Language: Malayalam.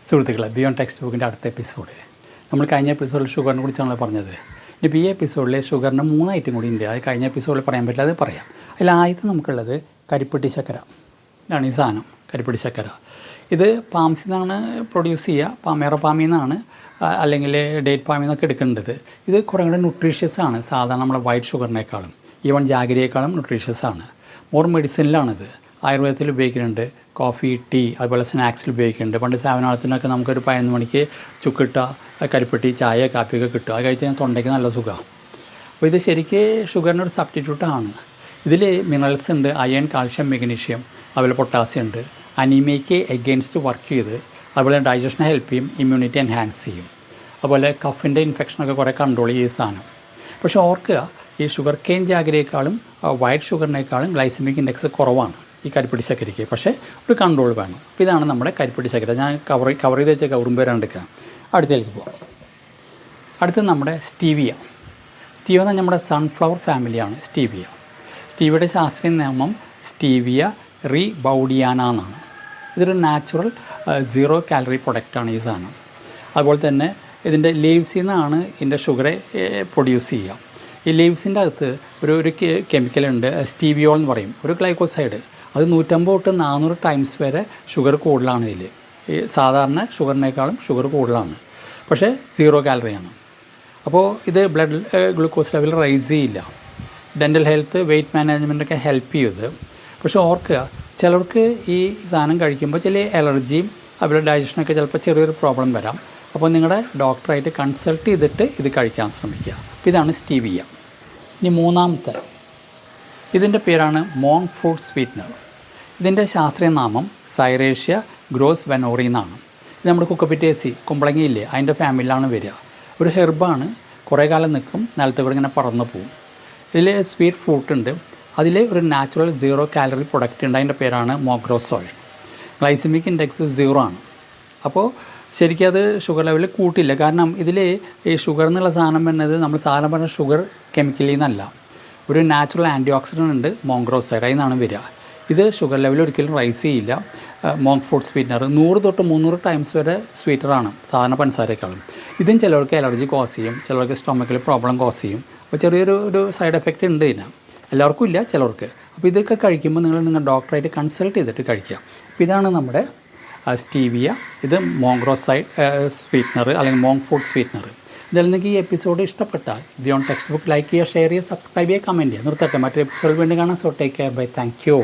സുഹൃത്തുക്കളെ, ബിയോണ്ട് ടെക്സ്റ്റ് ബുക്കിൻ്റെ അടുത്ത എപ്പിസോഡ്. നമ്മൾ കഴിഞ്ഞ എപ്പിസോഡിൽ ഷുഗറിനെ കുറിച്ചാണല്ലോ പറഞ്ഞത്. ഇപ്പോൾ ഈ എപ്പിസോഡിൽ ഷുഗറിന് 3 ഐറ്റം കൂടി ഉണ്ട്. അത് കഴിഞ്ഞ എപ്പിസോഡിൽ പറയാൻ പറ്റില്ല, അത് പറയാം. അതിൽ ആദ്യത്തെ നമുക്കുള്ളത് കരിപ്പെട്ടി ശർക്കര. ഇതാണ് ഈ സാധനം, കരിപ്പെട്ടി ശർക്കര. ഇത് പാംസിൽ നിന്നാണ് പ്രൊഡ്യൂസ് ചെയ്യുക, പാമേറ പാമിൽ നിന്നാണ് അല്ലെങ്കിൽ ഡേറ്റ് പാമിൽ നിന്നൊക്കെ എടുക്കേണ്ടത്. ഇത് കുറേ കൂടെ ന്യൂട്രീഷ്യസ് ആണ് സാധാരണ നമ്മുടെ വൈറ്റ് ഷുഗറിനേക്കാളും, ഈവൺ ജാഗരിയേക്കാളും ന്യൂട്രീഷ്യസ് ആണ്. മോർ മെഡിസിനിലാണിത്. ആയുർവേദത്തിൽ ഉപയോഗിക്കുന്നുണ്ട്, കോഫി, ടീ, അതുപോലെ സ്നാക്സിൽ ഉപയോഗിക്കുന്നുണ്ട്. പണ്ട് സേവനാളത്തിനൊക്കെ നമുക്കൊരു 11 മണിക്ക് ചുക്കിട്ട കരിപ്പെട്ടി ചായ കാപ്പിയൊക്കെ കിട്ടും. അത് കഴിച്ച് കഴിഞ്ഞാൽ തൊണ്ടയ്ക്ക് നല്ല സുഖമാണ്. അപ്പോൾ ഇത് ശരിക്ക് ഷുഗറിനൊരു സബ്സ്റ്റിറ്റ്യൂട്ടാണ്. ഇതിൽ മിനറൽസ് ഉണ്ട്, അയൺ, കാൽഷ്യം, മെഗ്നീഷ്യം, അതുപോലെ പൊട്ടാസ്യം ഉണ്ട്. അനീമിയയ്ക്ക് എഗെയിൻസ്റ്റ് വർക്ക് ചെയ്ത് അതുപോലെ ഡൈജഷനെ ഹെൽപ്പ് ചെയ്യും, ഇമ്മ്യൂണിറ്റി എൻഹാൻസ് ചെയ്യും. അതുപോലെ കഫിൻ്റെ ഇൻഫെക്ഷനൊക്കെ കുറേ കൺട്രോൾ ചെയ്യും സാധനം. പക്ഷേ ഓർക്കുക, ഈ ഷുഗർ കെയിൻ ജാഗരിയേക്കാളും വൈറ്റ് ഷുഗറിനേക്കാളും ഗ്ലൈസമിക് ഇൻഡെക്സ് കുറവാണ് ഈ കരിപ്പെട്ടി ശർക്കരയ്ക്ക്. പക്ഷേ ഒരു കൺട്രോൾ വേണം. അപ്പോൾ ഇതാണ് നമ്മുടെ കരിപ്പെട്ടി ശർക്കര. ഞാൻ കവർ ചെയ്ത് വെച്ച കവറും വരാണ്ടിരിക്കുക. അടുത്തേക്ക് പോകാം. അടുത്ത് നമ്മുടെ സ്റ്റീവിയ. സ്റ്റീവിയ എന്ന് നമ്മുടെ സൺഫ്ലവർ ഫാമിലിയാണ് സ്റ്റീവിയ. സ്റ്റീവിയയുടെ ശാസ്ത്രീയ നാമം സ്റ്റീവിയ റീബൗഡിയാന എന്നാണ്. ഇതൊരു നാച്ചുറൽ 0 കാലറി പ്രൊഡക്റ്റാണ് ഈ സാധനം. അതുപോലെ തന്നെ ഇതിൻ്റെ ലീവ്സിൽ നിന്നാണ് ഇതിൻ്റെ ഷുഗറെ പ്രൊഡ്യൂസ് ചെയ്യുക. ഈ ലീവ്സിൻ്റെ അകത്ത് ഒരു കെമിക്കലുണ്ട്, സ്റ്റീവിയോൾ എന്ന് പറയും, ഒരു ഗ്ലൈക്കോസൈഡ്. അത് 150 തൊട്ട് 400 ടൈംസ് വരെ ഷുഗർ കൂടുതലാണ് ഇതിൽ. ഈ സാധാരണ ഷുഗറിനേക്കാളും ഷുഗർ കൂടുതലാണ്, പക്ഷേ 0 കാലറിയാണ്. അപ്പോൾ ഇത് ബ്ലഡ് ഗ്ലൂക്കോസ് ലെവൽ റൈസ് ചെയ്യില്ല. ഡെൻ്റൽ ഹെൽത്ത്, വെയ്റ്റ് മാനേജ്മെൻറ്റൊക്കെ ഹെൽപ്പ് ചെയ്ത്. പക്ഷേ ഓർക്കുക, ചിലർക്ക് ഈ സാധനം കഴിക്കുമ്പോൾ ചില അലർജിയും അതുപോലെ ഡൈജഷനൊക്കെ ചിലപ്പോൾ ചെറിയൊരു പ്രോബ്ലം വരാം. അപ്പോൾ നിങ്ങളുടെ ഡോക്ടറായിട്ട് കൺസൾട്ട് ചെയ്തിട്ട് ഇത് കഴിക്കാൻ ശ്രമിക്കുക. അപ്പോൾ ഇതാണ് സ്റ്റീവിയ. ഇനി മൂന്നാമത്തെ, ഇതിൻ്റെ പേരാണ് മോങ്ക് ഫ്രൂട്ട് സ്വീറ്റ്നർ. ഇതിൻ്റെ ശാസ്ത്രീയ നാമം സൈറേഷ്യ ഗ്രോസ് വെനോറി എന്നാണ്. ഇത് നമ്മുടെ കുക്കപ്പിറ്റേസി, കുമ്പളങ്ങിയില്ലേ, അതിൻ്റെ ഫാമിലിയിലാണ് വരിക. ഒരു ഹെർബാണ്, കുറേ കാലം നിൽക്കും, നിലത്ത് കൂടെ ഇങ്ങനെ പറന്ന് പോവും. ഇതിൽ സ്വീറ്റ് ഫ്രൂട്ട് ഉണ്ട്. അതിൽ ഒരു നാച്ചുറൽ 0 കാലറി പ്രൊഡക്റ്റ് ഉണ്ട്, അതിൻ്റെ പേരാണ് മോഗ്രോസോൾ. ഗ്ലൈസമിക് ഇൻഡെക്സ് 0 ആണ്. അപ്പോൾ ശരിക്കും അത് ഷുഗർ ലെവൽ കൂട്ടില്ല. കാരണം ഇതിൽ ഈ ഷുഗർ എന്നുള്ള സാധനം വരുന്നത് നമ്മൾ സാധാരണ പറഞ്ഞ ഷുഗർ കെമിക്കലിൽ നിന്നല്ല, ഒരു നാച്ചുറൽ ആൻറ്റി ഓക്സിഡൻ്റ് ഉണ്ട്, മോഗ്രോസൈഡ്, അതിൽ നിന്നാണ് വരിക. ഇത് ഷുഗർ ലെവൽ ഒരിക്കലും റൈസ് ചെയ്യില്ല. മോങ്ക് ഫ്രൂട്ട് സ്വീറ്റ്നർ 100 തൊട്ട് 300 ടൈംസ് വരെ സ്വീറ്ററാണ് സാധാരണ പഞ്ചസാരയേക്കാളും. ഇതും ചിലർക്ക് അലർജി കോസ് ചെയ്യും, ചിലർക്ക് സ്റ്റൊമക്കിൽ പ്രോബ്ലം കോസ് ചെയ്യും. അപ്പോൾ ചെറിയൊരു സൈഡ് എഫക്റ്റ് ഉണ്ട് ഇതിന്. എല്ലാവർക്കും ഇല്ല, ചിലർക്ക്. അപ്പോൾ ഇതൊക്കെ കഴിക്കുമ്പോൾ നിങ്ങൾ ഡോക്ടറായിട്ട് കൺസൾട്ട് ചെയ്തിട്ട് കഴിക്കുക. അപ്പോൾ ഇതാണ് നമ്മുടെ സ്റ്റീവിയ. ഇത് മോഗ്രോസൈഡ് സ്വീറ്റ്നർ അല്ലെങ്കിൽ മോങ്ക് ഫ്രൂട്ട് സ്വീറ്റ്നർ. ഇതിൽ നിങ്ങൾക്ക് ഈ എപ്പിസോഡ് ഇഷ്ടപ്പെട്ടാൽ ബിയോണ്ട് ടെക്സ്റ്റ് ബുക്ക് ലൈക്ക് ചെയ്യുക, ഷെയർ ചെയ്യുക, സബ്സ്ക്രൈബ് ചെയ്യുക, കമൻറ്റ് ചെയ്യുക. നിർത്തട്ടെ, മറ്റൊരു എപ്പിസോഡ് വീണ്ടും കാണാം. So take care, bye, thank U.